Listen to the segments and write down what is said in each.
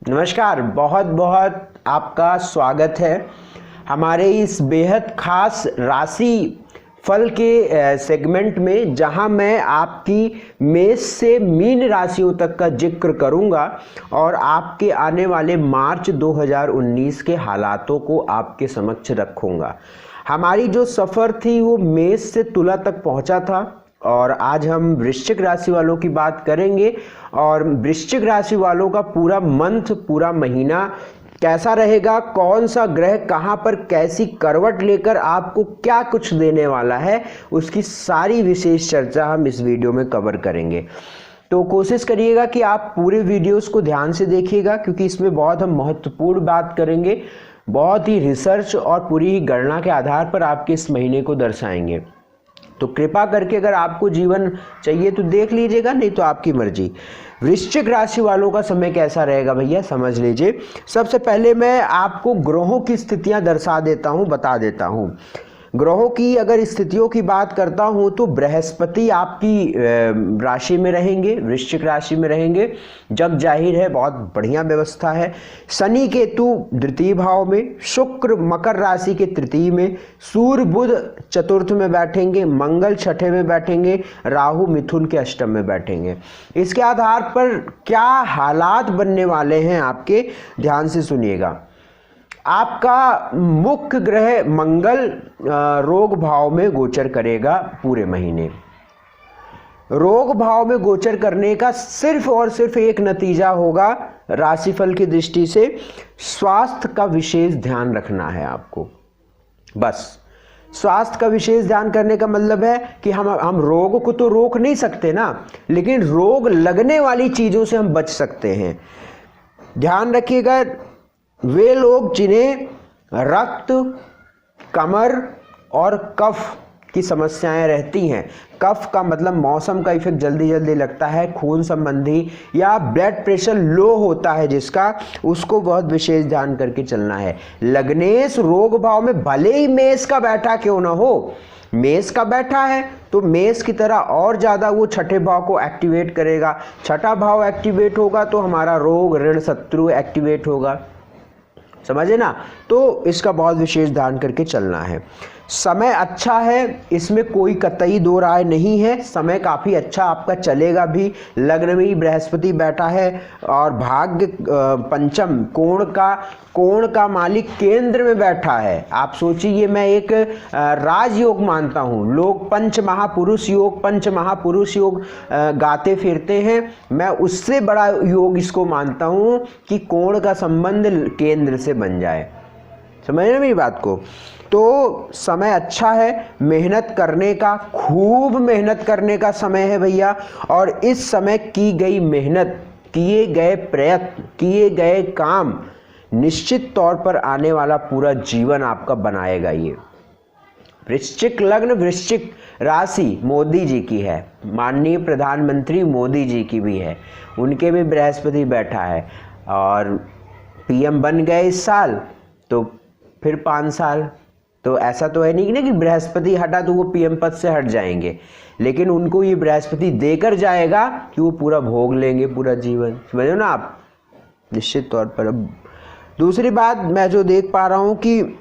नमस्कार, बहुत बहुत आपका स्वागत है हमारे इस बेहद खास राशि फल के सेगमेंट में, जहां मैं आपकी मेष से मीन राशियों तक का जिक्र करूंगा और आपके आने वाले मार्च 2019 के हालातों को आपके समक्ष रखूंगा। हमारी जो सफ़र थी वो मेष से तुला तक पहुंचा था और आज हम वृश्चिक राशि वालों की बात करेंगे और वृश्चिक राशि वालों का पूरा मंथ, पूरा महीना कैसा रहेगा, कौन सा ग्रह कहां पर कैसी करवट लेकर आपको क्या कुछ देने वाला है, उसकी सारी विशेष चर्चा हम इस वीडियो में कवर करेंगे। तो कोशिश करिएगा कि आप पूरे वीडियोस को ध्यान से देखिएगा, क्योंकि इसमें बहुत हम महत्वपूर्ण बात करेंगे, बहुत ही रिसर्च और पूरी ही गणना के आधार पर आपके इस महीने को दर्शाएंगे। तो कृपा करके अगर आपको जीवन चाहिए तो देख लीजिएगा, नहीं तो आपकी मर्जी। वृश्चिक राशि वालों का समय कैसा रहेगा भैया, समझ लीजिए। सबसे पहले मैं आपको ग्रहों की स्थितियां दर्शा देता हूं, बता देता हूं। ग्रहों की अगर स्थितियों की बात करता हूं तो बृहस्पति आपकी राशि में रहेंगे, वृश्चिक राशि में रहेंगे, जग जाहिर है बहुत बढ़िया व्यवस्था है। शनि केतु द्वितीय भाव में, शुक्र मकर राशि के तृतीय में, सूर्य बुध चतुर्थ में बैठेंगे, मंगल छठे में बैठेंगे, राहु मिथुन के अष्टम में बैठेंगे। इसके आधार पर क्या हालात बनने वाले हैं आपके, ध्यान से सुनिएगा। आपका मुख्य ग्रह मंगल रोग भाव में गोचर करेगा पूरे महीने। रोग भाव में गोचर करने का सिर्फ और सिर्फ एक नतीजा होगा राशिफल की दृष्टि से, स्वास्थ्य का विशेष ध्यान रखना है आपको। बस स्वास्थ्य का विशेष ध्यान करने का मतलब है कि हम रोग को तो रोक नहीं सकते ना, लेकिन रोग लगने वाली चीजों से हम बच सकते हैं। ध्यान रखिएगा, वे लोग जिन्हें रक्त, कमर और कफ की समस्याएं रहती हैं, कफ का मतलब मौसम का इफेक्ट जल्दी जल्दी लगता है, खून संबंधी या ब्लड प्रेशर लो होता है जिसका, उसको बहुत विशेष ध्यान करके चलना है। लग्नेश रोग भाव में भले ही मेष का बैठा क्यों ना हो, मेष का बैठा है तो मेष की तरह और ज़्यादा वो छठे भाव को एक्टिवेट करेगा। छठा भाव एक्टिवेट होगा तो हमारा रोग, ऋण, शत्रु एक्टिवेट होगा, समझे ना। तो इसका बहुत विशेष ध्यान करके चलना है। समय अच्छा है, इसमें कोई कतई दो राय नहीं है, समय काफ़ी अच्छा आपका चलेगा भी। लग्न में ही बृहस्पति बैठा है और भाग्य पंचम कोण का मालिक केंद्र में बैठा है। आप सोचिए, मैं एक राजयोग मानता हूँ, लोग पंच महापुरुष योग गाते फिरते हैं, मैं उससे बड़ा योग इसको मानता हूँ कि कोण का संबंध केंद्र से बन जाए। समझ रहे मेरी बात को। तो समय अच्छा है, मेहनत करने का, खूब मेहनत करने का समय है भैया। और इस समय की गई मेहनत, किए गए प्रयत्न, किए गए काम निश्चित तौर पर आने वाला पूरा जीवन आपका बनाएगा। ये वृश्चिक लग्न, वृश्चिक राशि मोदी जी की है, माननीय प्रधानमंत्री मोदी जी की भी है, उनके भी बृहस्पति बैठा है और पीएम बन गए इस साल, तो फिर 5 साल। तो ऐसा तो है नहीं ना कि बृहस्पति हटा तो वो पीएम पद से हट जाएंगे, लेकिन उनको ये बृहस्पति देकर जाएगा कि वो पूरा भोग लेंगे पूरा जीवन, समझो ना आप, निश्चित तौर पर। अब दूसरी बात मैं जो देख पा रहा हूँ कि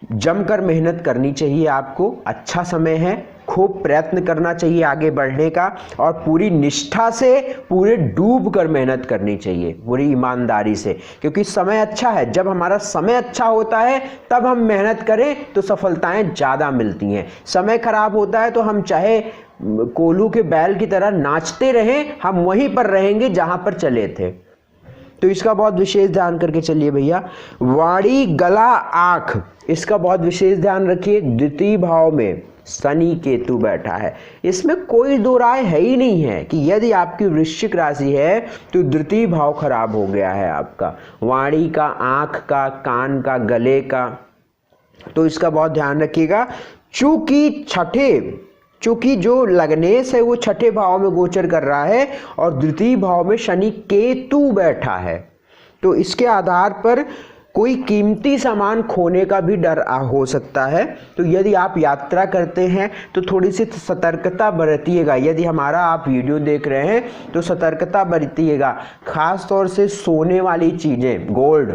जमकर मेहनत करनी चाहिए आपको, अच्छा समय है, खूब प्रयत्न करना चाहिए आगे बढ़ने का और पूरी निष्ठा से, पूरे डूब कर मेहनत करनी चाहिए, पूरी ईमानदारी से, क्योंकि समय अच्छा है। जब हमारा समय अच्छा होता है तब हम मेहनत करें तो सफलताएं ज़्यादा मिलती हैं। समय खराब होता है तो हम चाहे कोल्हू के बैल की तरह नाचते रहें, हम वहीं पर रहेंगे जहां पर चले थे। तो इसका बहुत विशेष ध्यान करके चलिए भैया। वाणी, गला, आंख, इसका बहुत विशेष ध्यान रखिए। द्वितीय भाव में शनि केतु बैठा है, इसमें कोई दो राय है ही नहीं है कि यदि आपकी वृश्चिक राशि है तो द्वितीय भाव खराब हो गया है आपका, वाणी का, आंख का, कान का, गले का। तो इसका बहुत ध्यान रखिएगा। चूंकि जो लग्नेश है वो छठे भाव में गोचर कर रहा है और द्वितीय भाव में शनि केतु बैठा है, तो इसके आधार पर कोई कीमती सामान खोने का भी डर हो सकता है। तो यदि आप यात्रा करते हैं तो थोड़ी सी सतर्कता बरतिएगा। यदि हमारा आप वीडियो देख रहे हैं तो सतर्कता बरतिएगा, खास तौर से सोने वाली चीज़ें, गोल्ड।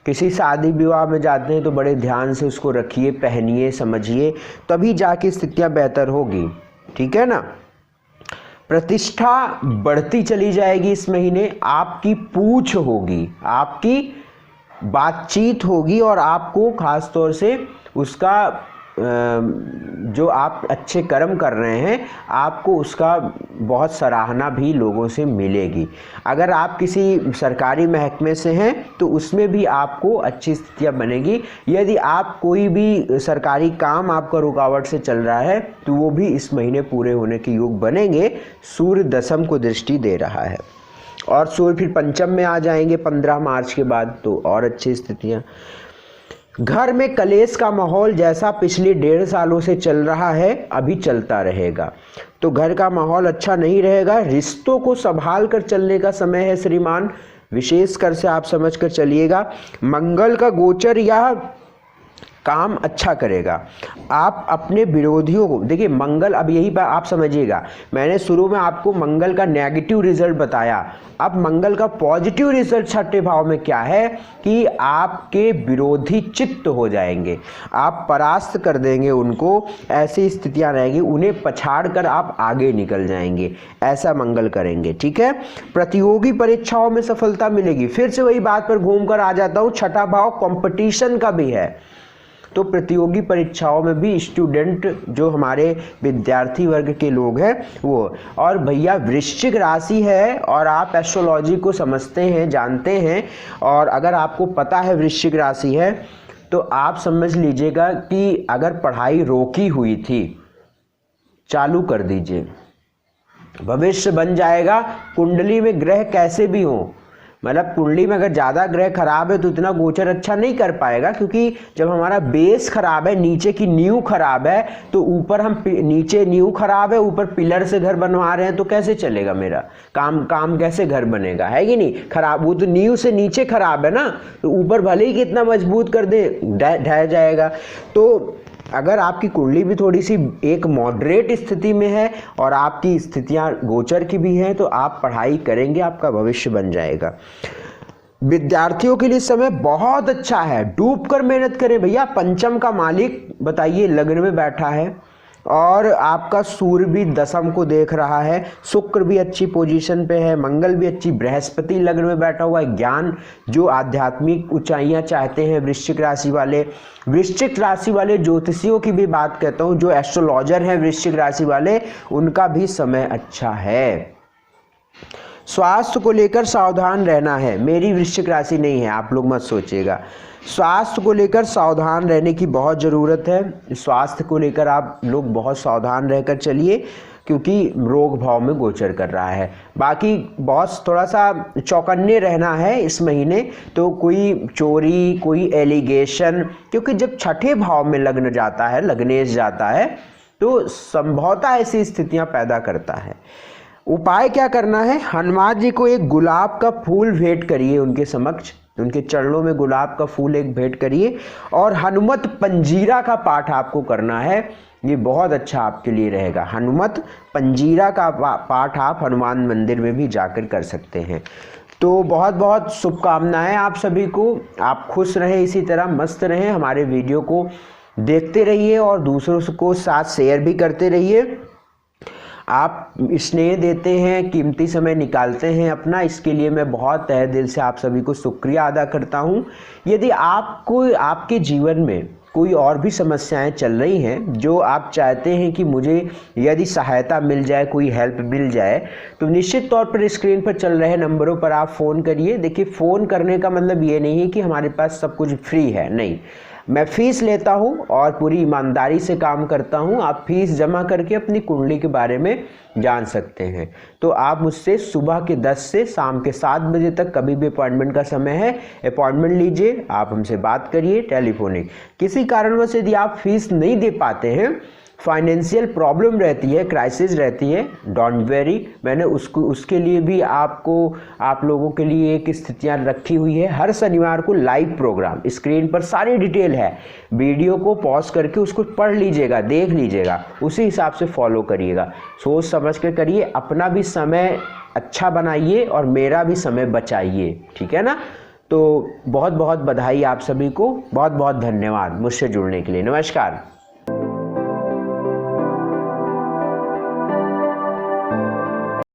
किसी शादी विवाह में जाते हैं तो बड़े ध्यान से उसको रखिए, पहनिए, समझिए, तभी जाके स्थितियाँ बेहतर होगी। ठीक है ना। प्रतिष्ठा बढ़ती चली जाएगी इस महीने, आपकी पूछ होगी, आपकी बातचीत होगी और आपको खास तौर से उसका जो आप अच्छे कर्म कर रहे हैं आपको उसका बहुत सराहना भी लोगों से मिलेगी। अगर आप किसी सरकारी महकमे से हैं तो उसमें भी आपको अच्छी स्थितियां बनेगी। यदि आप कोई भी सरकारी काम आपका रुकावट से चल रहा है तो वो भी इस महीने पूरे होने के योग बनेंगे। सूर्य दशम को दृष्टि दे रहा है और सूर्य फिर पंचम में आ जाएंगे 15 मार्च के बाद, तो और अच्छी स्थितियां। घर में कलेश का माहौल जैसा पिछले 1.5 सालों से चल रहा है अभी चलता रहेगा, तो घर का माहौल अच्छा नहीं रहेगा। रिश्तों को संभाल कर चलने का समय है श्रीमान, विशेषकर से आप समझ कर चलिएगा। मंगल का गोचर या काम अच्छा करेगा। आप अपने विरोधियों को देखिए, मंगल, अब यही बात आप समझिएगा, मैंने शुरू में आपको मंगल का नेगेटिव रिजल्ट बताया, अब मंगल का पॉजिटिव रिजल्ट छठे भाव में क्या है कि आपके विरोधी चित्त हो जाएंगे, आप परास्त कर देंगे उनको, ऐसी स्थितियां रहेंगी, उन्हें पछाड़ कर आप आगे निकल जाएंगे, ऐसा मंगल करेंगे। ठीक है। प्रतियोगी परीक्षाओं में सफलता मिलेगी। फिर से वही बात पर घूम कर आ जाता हूँ, छठा भाव कंपटीशन का भी है, तो प्रतियोगी परीक्षाओं में भी स्टूडेंट जो हमारे विद्यार्थी वर्ग के लोग हैं वो। और भैया वृश्चिक राशि है और आप एस्ट्रोलॉजी को समझते हैं, जानते हैं, और अगर आपको पता है वृश्चिक राशि है तो आप समझ लीजिएगा कि अगर पढ़ाई रोकी हुई थी चालू कर दीजिए, भविष्य बन जाएगा। कुंडली में ग्रह कैसे भी हो, मतलब कुंडली में अगर ज़्यादा ग्रह खराब है तो इतना गोचर अच्छा नहीं कर पाएगा, क्योंकि जब हमारा बेस खराब है, नीचे की नींव खराब है, तो ऊपर हम नीचे नींव खराब है, ऊपर पिलर से घर बनवा रहे हैं, तो कैसे चलेगा मेरा काम कैसे घर बनेगा, है कि नहीं। खराब, वो तो नींव से नीचे खराब है ना, तो ऊपर भले ही कितना मजबूत कर दे ढह जाएगा। तो अगर आपकी कुंडली भी थोड़ी सी एक मॉडरेट स्थिति में है और आपकी स्थितियां गोचर की भी हैं तो आप पढ़ाई करेंगे, आपका भविष्य बन जाएगा। विद्यार्थियों के लिए समय बहुत अच्छा है, डूब कर मेहनत करें भैया। पंचम का मालिक बताइए लग्न में बैठा है और आपका सूर्य भी दशम को देख रहा है, शुक्र भी अच्छी पोजीशन पे है, मंगल भी अच्छी, बृहस्पति लग्न में बैठा हुआ है। ज्ञान, जो आध्यात्मिक ऊंचाइयां चाहते हैं वृश्चिक राशि वाले ज्योतिषियों की भी बात कहता हूं, जो एस्ट्रोलॉजर हैं वृश्चिक राशि वाले, उनका भी समय अच्छा है। स्वास्थ्य को लेकर सावधान रहना है। मेरी वृश्चिक राशि नहीं है, आप लोग मत सोचिएगा। स्वास्थ्य को लेकर सावधान रहने की बहुत ज़रूरत है। स्वास्थ्य को लेकर आप लोग बहुत सावधान रहकर चलिए, क्योंकि रोग भाव में गोचर कर रहा है। बाकी बहुत थोड़ा सा चौकन्ने रहना है इस महीने, तो कोई चोरी, कोई एलिगेशन, क्योंकि जब छठे भाव में लग्न जाता है, लग्नेश जाता है, तो संभवतः ऐसी स्थितियां पैदा करता है। उपाय क्या करना है, हनुमान जी को एक गुलाब का फूल भेंट करिए, उनके समक्ष, उनके चरणों में गुलाब का फूल एक भेंट करिए, और हनुमत पंजीरा का पाठ आपको करना है, ये बहुत अच्छा आपके लिए रहेगा। हनुमत पंजीरा का पाठ आप हनुमान मंदिर में भी जाकर कर सकते हैं। तो बहुत बहुत शुभकामनाएं आप सभी को, आप खुश रहें, इसी तरह मस्त रहें, हमारे वीडियो को देखते रहिए और दूसरों को साथ शेयर भी करते रहिए। आप स्नेह देते हैं, कीमती समय निकालते हैं अपना, इसके लिए मैं बहुत तहे दिल से आप सभी को शुक्रिया अदा करता हूं। यदि आपको आपके जीवन में कोई और भी समस्याएं चल रही हैं जो आप चाहते हैं कि मुझे यदि सहायता मिल जाए, कोई हेल्प मिल जाए, तो निश्चित तौर पर स्क्रीन पर चल रहे नंबरों पर आप फ़ोन करिए। देखिए, फ़ोन करने का मतलब ये नहीं है कि हमारे पास सब कुछ फ्री है, नहीं, मैं फ़ीस लेता हूं और पूरी ईमानदारी से काम करता हूं। आप फीस जमा करके अपनी कुंडली के बारे में जान सकते हैं। तो आप मुझसे सुबह के 10 से शाम के 7 बजे तक कभी भी अपॉइंटमेंट का समय है, अपॉइंटमेंट लीजिए, आप हमसे बात करिए टेलीफोनिक। किसी कारणवश यदि आप फीस नहीं दे पाते हैं फाइनेंशियल प्रॉब्लम रहती है, क्राइसिस रहती है, डोंट वेरी, मैंने उसके लिए भी आप लोगों के लिए एक स्थितियाँ रखी हुई है। हर शनिवार को लाइव प्रोग्राम, स्क्रीन पर सारी डिटेल है, वीडियो को पॉज करके उसको पढ़ लीजिएगा, देख लीजिएगा, उसी हिसाब से फॉलो करिएगा। सोच समझ कर करिए, अपना भी समय अच्छा बनाइए और मेरा भी समय बचाइए, ठीक है ना। तो बहुत बहुत बधाई आप सभी को, बहुत बहुत धन्यवाद मुझसे जुड़ने के लिए। नमस्कार।